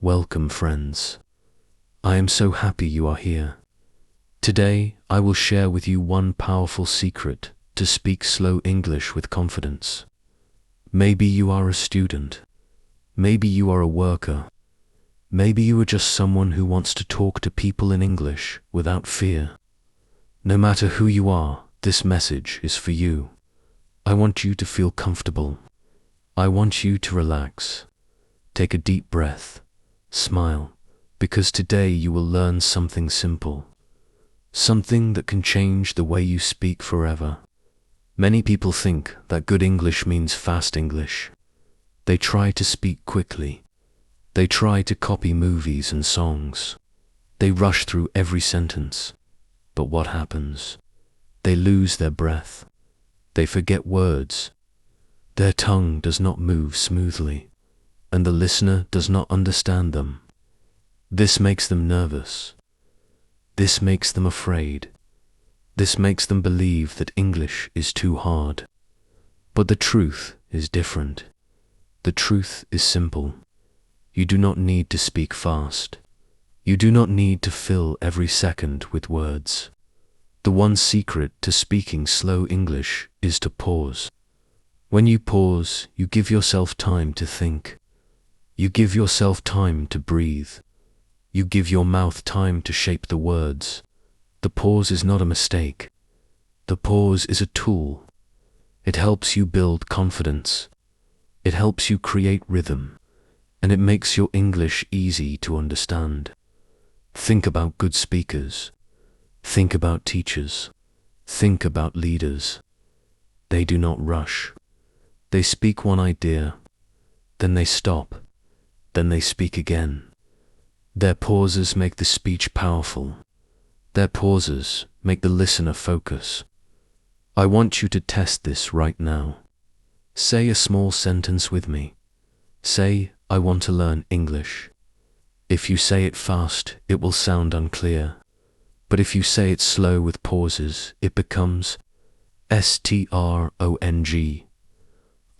Welcome, friends. I am so happy you are here. Today, I will share with you one powerful secret to speak slow English with confidence. Maybe you are a student. Maybe you are a worker. Maybe you are just someone who wants to talk to people in English without fear. No matter who you are, this message is for you. I want you to feel comfortable. I want you to relax. Take a deep breath. Smile, because today you will learn something simple. Something that can change the way you speak forever. Many people think that good English means fast English. They try to speak quickly. They try to copy movies and songs. They rush through every sentence. But what happens? They lose their breath. They forget words. Their tongue does not move smoothly, and the listener does not understand them. This makes them nervous. This makes them afraid. This makes them believe that English is too hard. But the truth is different. The truth is simple. You do not need to speak fast. You do not need to fill every second with words. The one secret to speaking slow English is to pause. When you pause, you give yourself time to think. You give yourself time to breathe. You give your mouth time to shape the words. The pause is not a mistake. The pause is a tool. It helps you build confidence. It helps you create rhythm. And it makes your English easy to understand. Think about good speakers. Think about teachers. Think about leaders. They do not rush. They speak one idea, then they stop, then they speak again. Their pauses make the speech powerful. Their pauses make the listener focus. I want you to test this right now. Say a small sentence with me. Say, I want to learn English. If you say it fast, it will sound unclear. But if you say it slow with pauses, it becomes strong.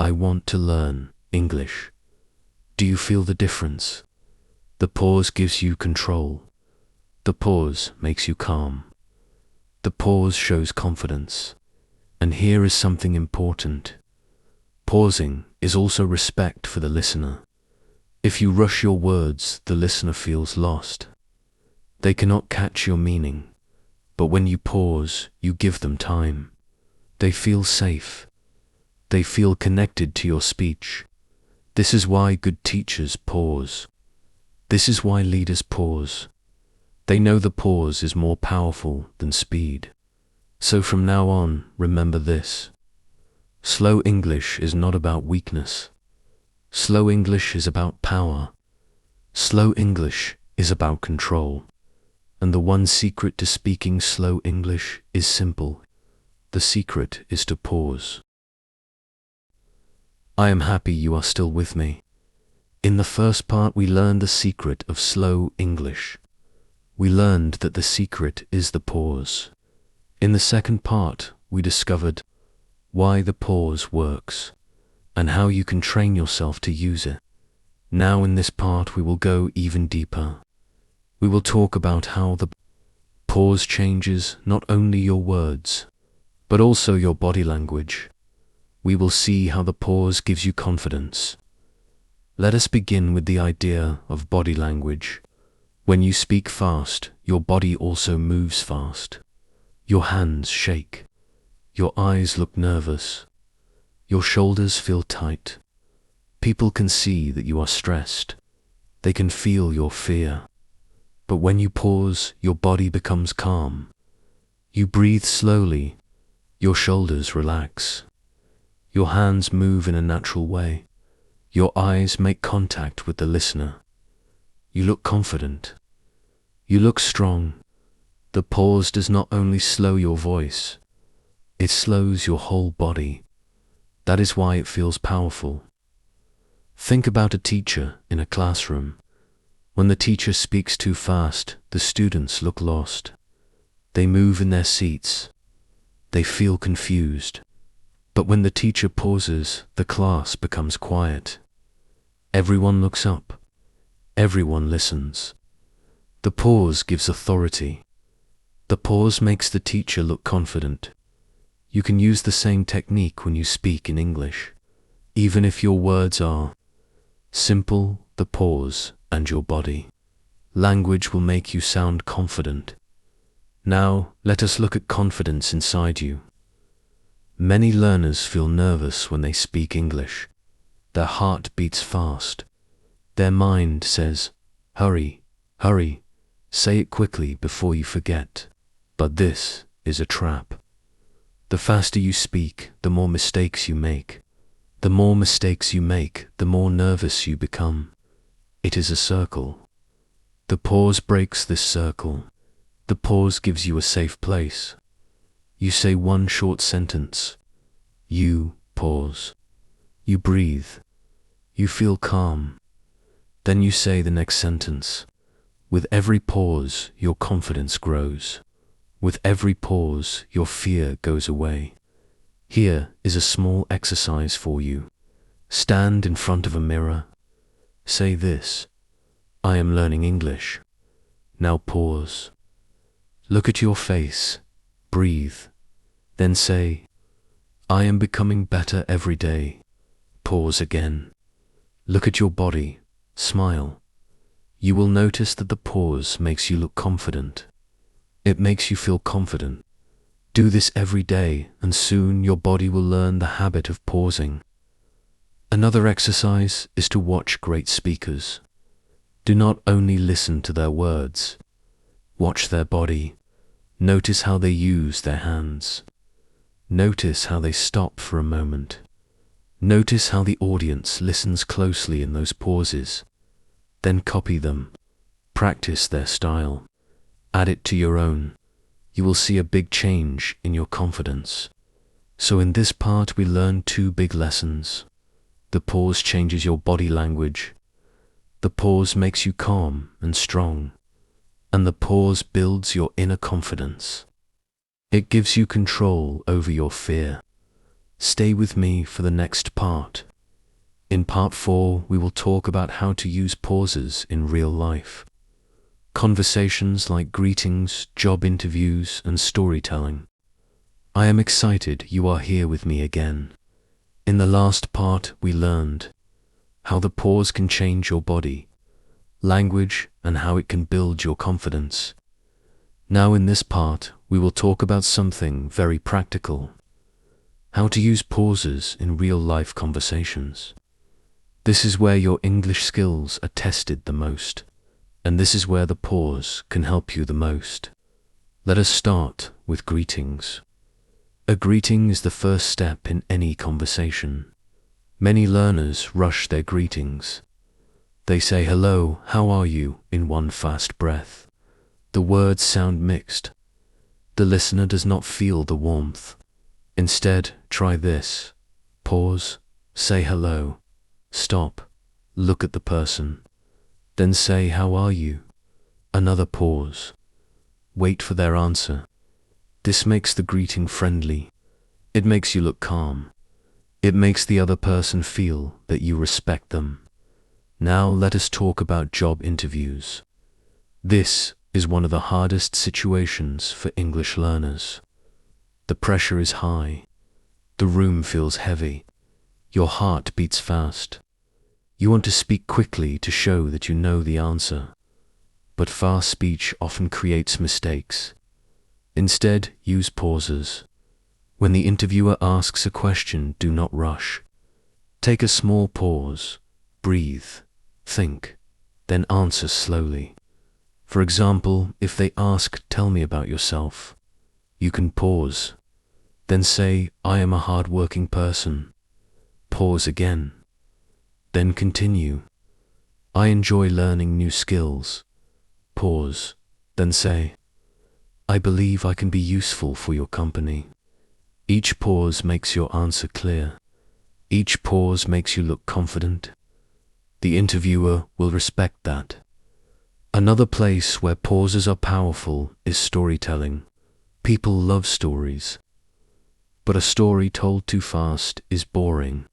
I want to learn English. Do you feel the difference? The pause gives you control. The pause makes you calm. The pause shows confidence. And here is something important. Pausing is also respect for the listener. If you rush your words, the listener feels lost. They cannot catch your meaning. But when you pause, you give them time. They feel safe. They feel connected to your speech. This is why good teachers pause. This is why leaders pause. They know the pause is more powerful than speed. So from now on, remember this. Slow English is not about weakness. Slow English is about power. Slow English is about control. And the one secret to speaking slow English is simple. The secret is to pause. I am happy you are still with me. In the first part, we learned the secret of slow English. We learned that the secret is the pause. In the second part, we discovered why the pause works and how you can train yourself to use it. Now in this part, we will go even deeper. We will talk about how the pause changes not only your words, but also your body language. We will see how the pause gives you confidence. Let us begin with the idea of body language. When you speak fast, your body also moves fast. Your hands shake. Your eyes look nervous. Your shoulders feel tight. People can see that you are stressed. They can feel your fear. But when you pause, your body becomes calm. You breathe slowly. Your shoulders relax. Your hands move in a natural way. Your eyes make contact with the listener. You look confident. You look strong. The pause does not only slow your voice, it slows your whole body. That is why it feels powerful. Think about a teacher in a classroom. When the teacher speaks too fast, the students look lost. They move in their seats. They feel confused. But when the teacher pauses, the class becomes quiet. Everyone looks up. Everyone listens. The pause gives authority. The pause makes the teacher look confident. You can use the same technique when you speak in English. Even if your words are simple, the pause and your body language will make you sound confident. Now, let us look at confidence inside you. Many learners feel nervous when they speak English. Their heart beats fast. Their mind says, "Hurry, hurry, say it quickly before you forget." But this is a trap. The faster you speak, the more mistakes you make. The more mistakes you make, the more nervous you become. It is a circle. The pause breaks this circle. The pause gives you a safe place. You say one short sentence. You pause. You breathe. You feel calm. Then you say the next sentence. With every pause, your confidence grows. With every pause, your fear goes away. Here is a small exercise for you. Stand in front of a mirror. Say this: I am learning English. Now pause. Look at your face. Breathe. Then say, I am becoming better every day. Pause again. Look at your body. Smile. You will notice that the pause makes you look confident. It makes you feel confident. Do this every day, and soon your body will learn the habit of pausing. Another exercise is to watch great speakers. Do not only listen to their words. Watch their body. Notice how they use their hands. Notice how they stop for a moment. Notice how the audience listens closely in those pauses. Then copy them. Practice their style. Add it to your own. You will see a big change in your confidence. So in this part we learn two big lessons. The pause changes your body language. The pause makes you calm and strong. And the pause builds your inner confidence. It gives you control over your fear. Stay with me for the next part. In part 4, we will talk about how to use pauses in real life. Conversations like greetings, job interviews, and storytelling. I am excited you are here with me again. In the last part, we learned how the pause can change your body, language, and how it can build your confidence. Now in this part, we will talk about something very practical. How to use pauses in real-life conversations. This is where your English skills are tested the most, and this is where the pause can help you the most. Let us start with greetings. A greeting is the first step in any conversation. Many learners rush their greetings. They say hello, how are you, in one fast breath. The words sound mixed. The listener does not feel the warmth. Instead, try this. Pause, say hello, stop, look at the person. Then say, how are you? Another pause. Wait for their answer. This makes the greeting friendly. It makes you look calm. It makes the other person feel that you respect them. Now let us talk about job interviews. This is one of the hardest situations for English learners. The pressure is high. The room feels heavy. Your heart beats fast. You want to speak quickly to show that you know the answer. But fast speech often creates mistakes. Instead, use pauses. When the interviewer asks a question, do not rush. Take a small pause. Breathe. Think. Then answer slowly. For example, if they ask, tell me about yourself, you can pause. Then say, I am a hard-working person. Pause again. Then continue. I enjoy learning new skills. Pause. Then say, I believe I can be useful for your company. Each pause makes your answer clear. Each pause makes you look confident. The interviewer will respect that. Another place where pauses are powerful is storytelling. People love stories. But a story told too fast is boring.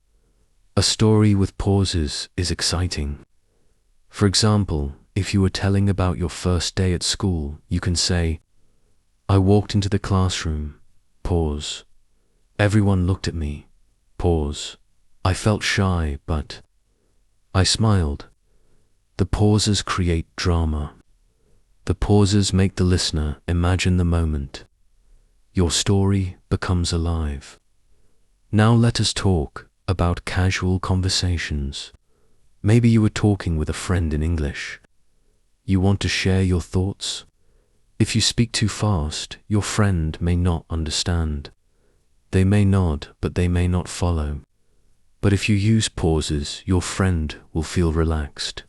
A story with pauses is exciting. For example, if you were telling about your first day at school, you can say, I walked into the classroom, pause. Everyone looked at me, pause. I felt shy, but I smiled. The pauses create drama. The pauses make the listener imagine the moment. Your story becomes alive. Now let us talk about casual conversations. Maybe you were talking with a friend in English. You want to share your thoughts? If you speak too fast, your friend may not understand. They may nod, but they may not follow. But if you use pauses, your friend will feel relaxed.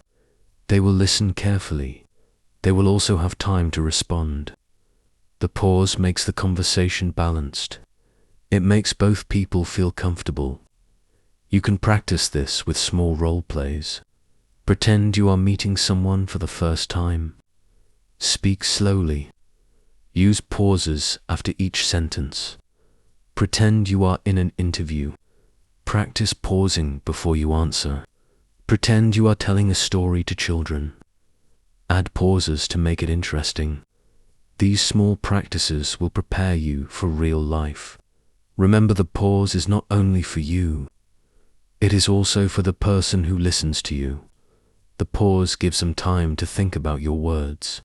They will listen carefully. They will also have time to respond. The pause makes the conversation balanced. It makes both people feel comfortable. You can practice this with small role plays. Pretend you are meeting someone for the first time. Speak slowly. Use pauses after each sentence. Pretend you are in an interview. Practice pausing before you answer. Pretend you are telling a story to children. Add pauses to make it interesting. These small practices will prepare you for real life. Remember, the pause is not only for you. It is also for the person who listens to you. The pause gives them time to think about your words.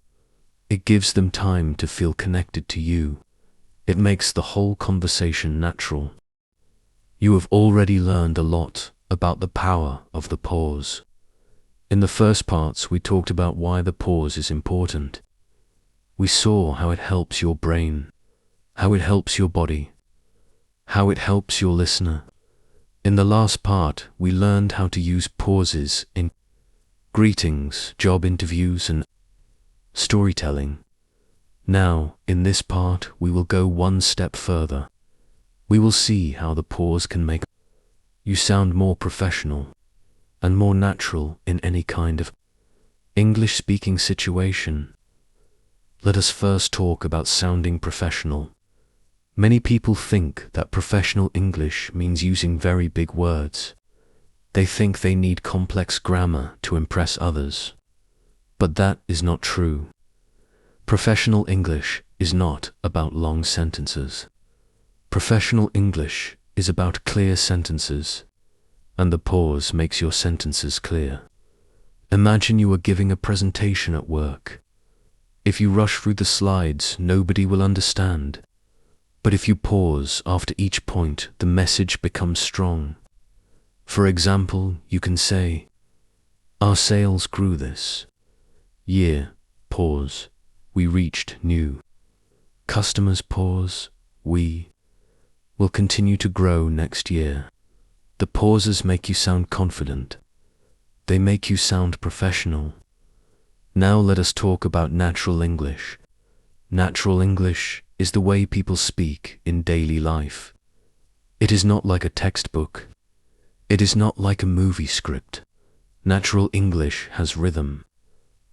It gives them time to feel connected to you. It makes the whole conversation natural. You have already learned a lot about the power of the pause. In the first parts, we talked about why the pause is important. We saw how it helps your brain, how it helps your body, how it helps your listener. In the last part, we learned how to use pauses in greetings, job interviews, and storytelling. Now, in this part, we will go one step further. We will see how the pause can make you sound more professional and more natural in any kind of English-speaking situation. Let us first talk about sounding professional. Many people think that professional English means using very big words. They think they need complex grammar to impress others. But that is not true. Professional English is not about long sentences. Professional English is about clear sentences, and the pause makes your sentences clear. Imagine you are giving a presentation at work. If you rush through the slides, nobody will understand. But if you pause after each point, the message becomes strong. For example, you can say, our sales grew this year, pause, we reached new customers, pause, we will continue to grow next year. The pauses make you sound confident. They make you sound professional. Now let us talk about natural English. Natural English is the way people speak in daily life. It is not like a textbook. It is not like a movie script. Natural English has rhythm.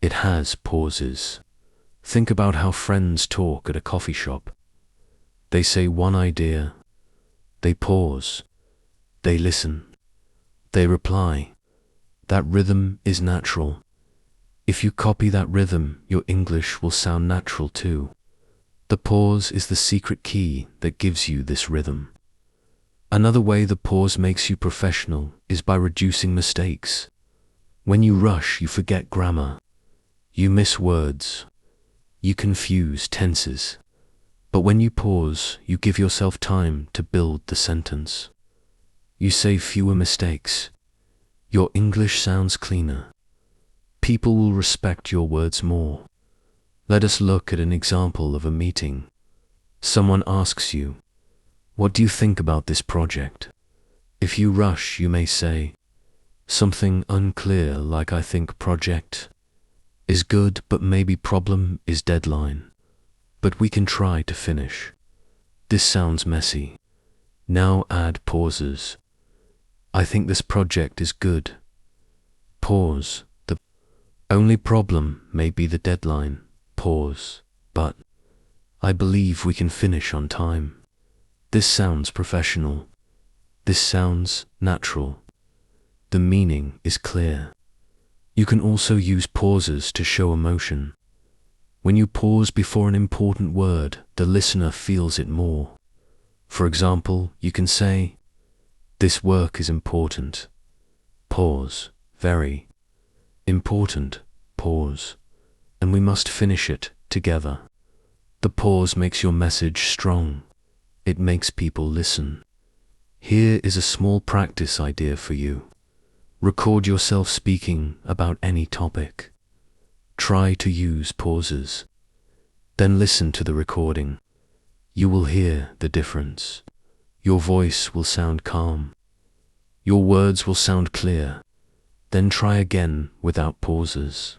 It has pauses. Think about how friends talk at a coffee shop. They say one idea. They pause. They listen. They reply. That rhythm is natural. If you copy that rhythm, your English will sound natural too. The pause is the secret key that gives you this rhythm. Another way the pause makes you professional is by reducing mistakes. When you rush, you forget grammar. You miss words. You confuse tenses. But when you pause, you give yourself time to build the sentence. You say fewer mistakes. Your English sounds cleaner. People will respect your words more. Let us look at an example of a meeting. Someone asks you, what do you think about this project? If you rush, you may say something unclear like I think project is good, but maybe problem is deadline. But we can try to finish. This sounds messy. Now add pauses. I think this project is good. Pause. The only problem may be the deadline. Pause. But I believe we can finish on time. This sounds professional. This sounds natural. The meaning is clear. You can also use pauses to show emotion. When you pause before an important word, the listener feels it more. For example, you can say, "This work is important." Pause. Very important. Pause. And we must finish it together. The pause makes your message strong. It makes people listen. Here is a small practice idea for you. Record yourself speaking about any topic. Try to use pauses. Then listen to the recording. You will hear the difference. Your voice will sound calm. Your words will sound clear. Then try again without pauses.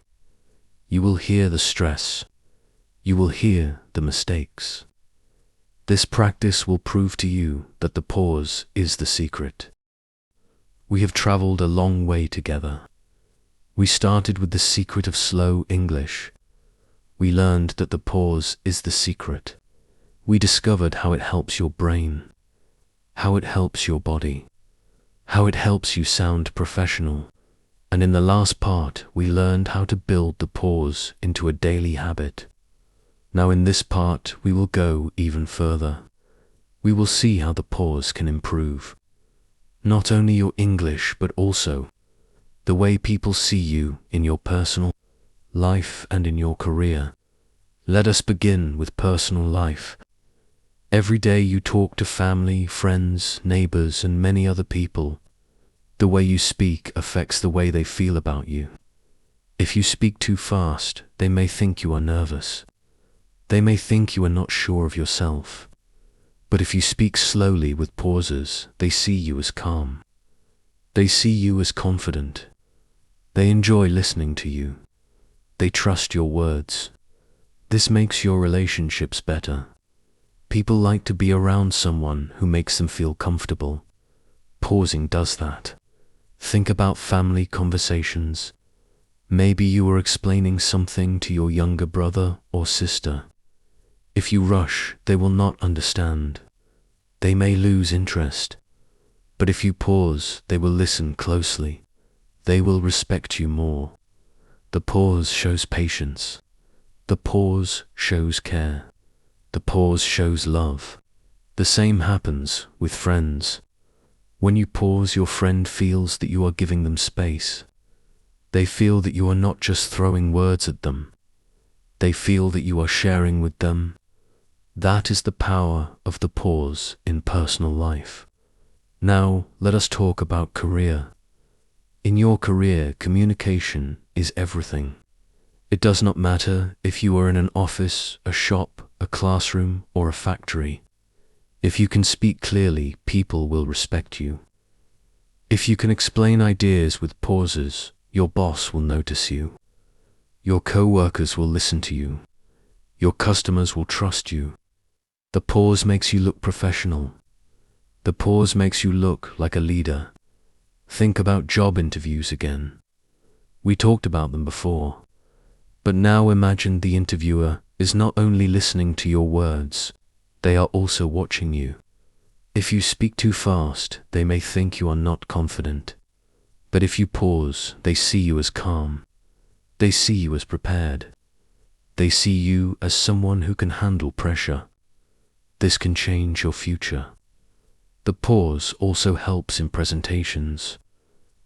You will hear the stress. You will hear the mistakes. This practice will prove to you that the pause is the secret. We have traveled a long way together. We started with the secret of slow English. We learned that the pause is the secret. We discovered how it helps your brain, how it helps your body, how it helps you sound professional. And in the last part, we learned how to build the pause into a daily habit. Now in this part, we will go even further. We will see how the pause can improve not only your English, but also the way people see you in your personal life and in your career. Let us begin with personal life. Every day you talk to family, friends, neighbors, and many other people. The way you speak affects the way they feel about you. If you speak too fast, they may think you are nervous. They may think you are not sure of yourself. But if you speak slowly with pauses, they see you as calm. They see you as confident. They enjoy listening to you. They trust your words. This makes your relationships better. People like to be around someone who makes them feel comfortable. Pausing does that. Think about family conversations. Maybe you are explaining something to your younger brother or sister. If you rush, they will not understand. They may lose interest. But if you pause, they will listen closely. They will respect you more. The pause shows patience. The pause shows care. The pause shows love. The same happens with friends. When you pause, your friend feels that you are giving them space. They feel that you are not just throwing words at them. They feel that you are sharing with them. That is the power of the pause in personal life. Now, let us talk about career. In your career, communication is everything. It does not matter if you are in an office, a shop, a classroom, or a factory. If you can speak clearly, people will respect you. If you can explain ideas with pauses, your boss will notice you. Your co-workers will listen to you. Your customers will trust you. The pause makes you look professional. The pause makes you look like a leader. Think about job interviews again. We talked about them before. But now imagine the interviewer is not only listening to your words, they are also watching you. If you speak too fast, they may think you are not confident. But if you pause, they see you as calm. They see you as prepared. They see you as someone who can handle pressure. This can change your future. The pause also helps in presentations.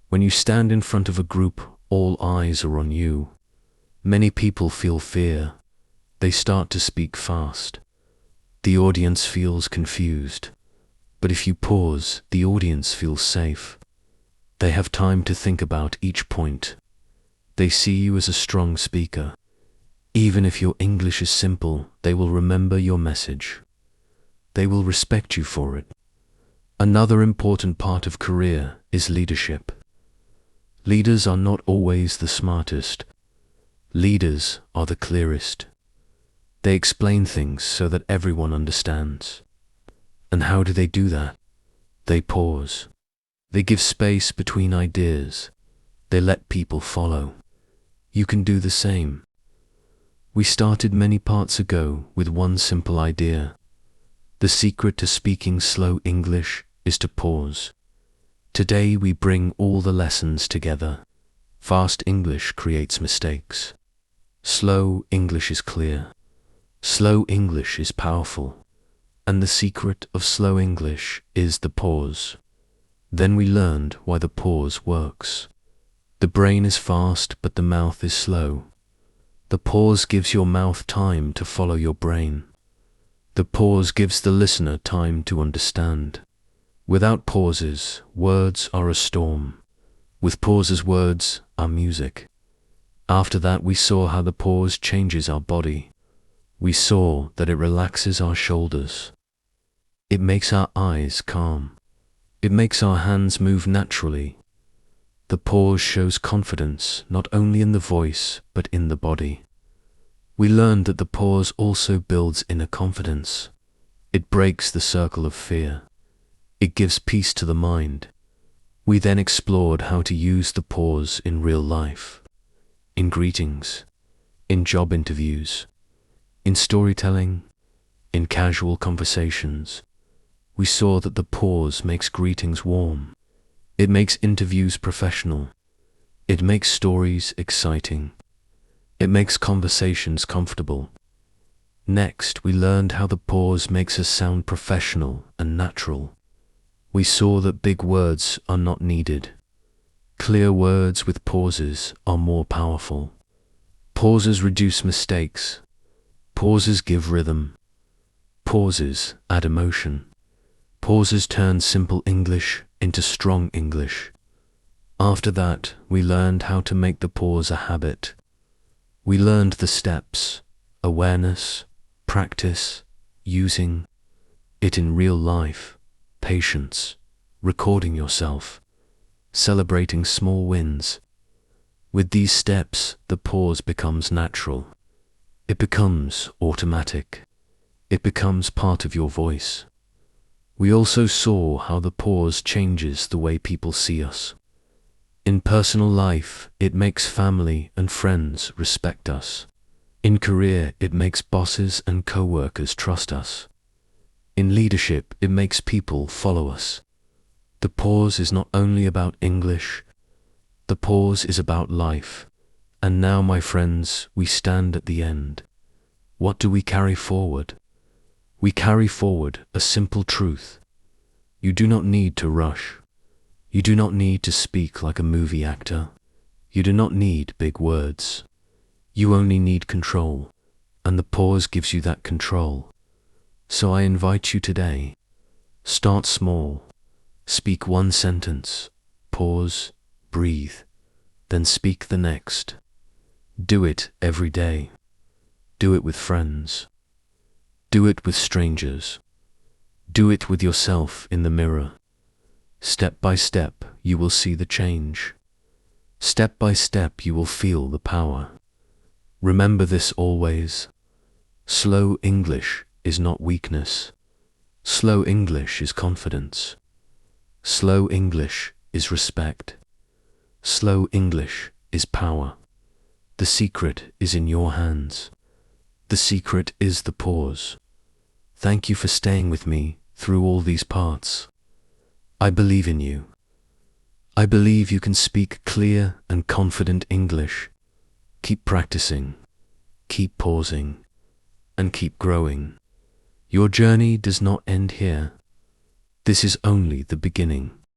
When you stand in front of a group, all eyes are on you. Many people feel fear. They start to speak fast. The audience feels confused. But if you pause, the audience feels safe. They have time to think about each point. They see you as a strong speaker. Even if your English is simple, they will remember your message. They will respect you for it. Another important part of career is leadership. Leaders are not always the smartest. Leaders are the clearest. They explain things so that everyone understands. And how do they do that? They pause. They give space between ideas. They let people follow. You can do the same. We started many parts ago with one simple idea. The secret to speaking slow English is to pause. Today we bring all the lessons together. Fast English creates mistakes. Slow English is clear. Slow English is powerful. And the secret of slow English is the pause. Then we learned why the pause works. The brain is fast, but the mouth is slow. The pause gives your mouth time to follow your brain. The pause gives the listener time to understand. Without pauses, words are a storm. With pauses, words are music. After that, we saw how the pause changes our body. We saw that it relaxes our shoulders. It makes our eyes calm. It makes our hands move naturally. The pause shows confidence not only in the voice but in the body. We learned that the pause also builds inner confidence. It breaks the circle of fear. It gives peace to the mind. We then explored how to use the pause in real life, in greetings, in job interviews, in storytelling, in casual conversations. We saw that the pause makes greetings warm. It makes interviews professional. It makes stories exciting. It makes conversations comfortable. Next, we learned how the pause makes us sound professional and natural. We saw that big words are not needed. Clear words with pauses are more powerful. Pauses reduce mistakes. Pauses give rhythm. Pauses add emotion. Pauses turn simple English into strong English. After that, we learned how to make the pause a habit. We learned the steps: awareness, practice, using it in real life, patience, recording yourself, celebrating small wins. With these steps, the pause becomes natural. It becomes automatic. It becomes part of your voice. We also saw how the pause changes the way people see us. In personal life, it makes family and friends respect us. In career, it makes bosses and co-workers trust us. In leadership, it makes people follow us. The pause is not only about English, the pause is about life. And now, my friends, we stand at the end. What do we carry forward? We carry forward a simple truth. You do not need to rush. You do not need to speak like a movie actor. You do not need big words. You only need control, and the pause gives you that control. So I invite you today, start small. Speak one sentence, pause, breathe, then speak the next. Do it every day. Do it with friends. Do it with strangers. Do it with yourself in the mirror. Step by step, you will see the change. Step by step, you will feel the power. Remember this always. Slow English is not weakness. Slow English is confidence. Slow English is respect. Slow English is power. The secret is in your hands. The secret is the pause. Thank you for staying with me through all these parts. I believe in you. I believe you can speak clear and confident English. Keep practicing, keep pausing, and keep growing. Your journey does not end here. This is only the beginning.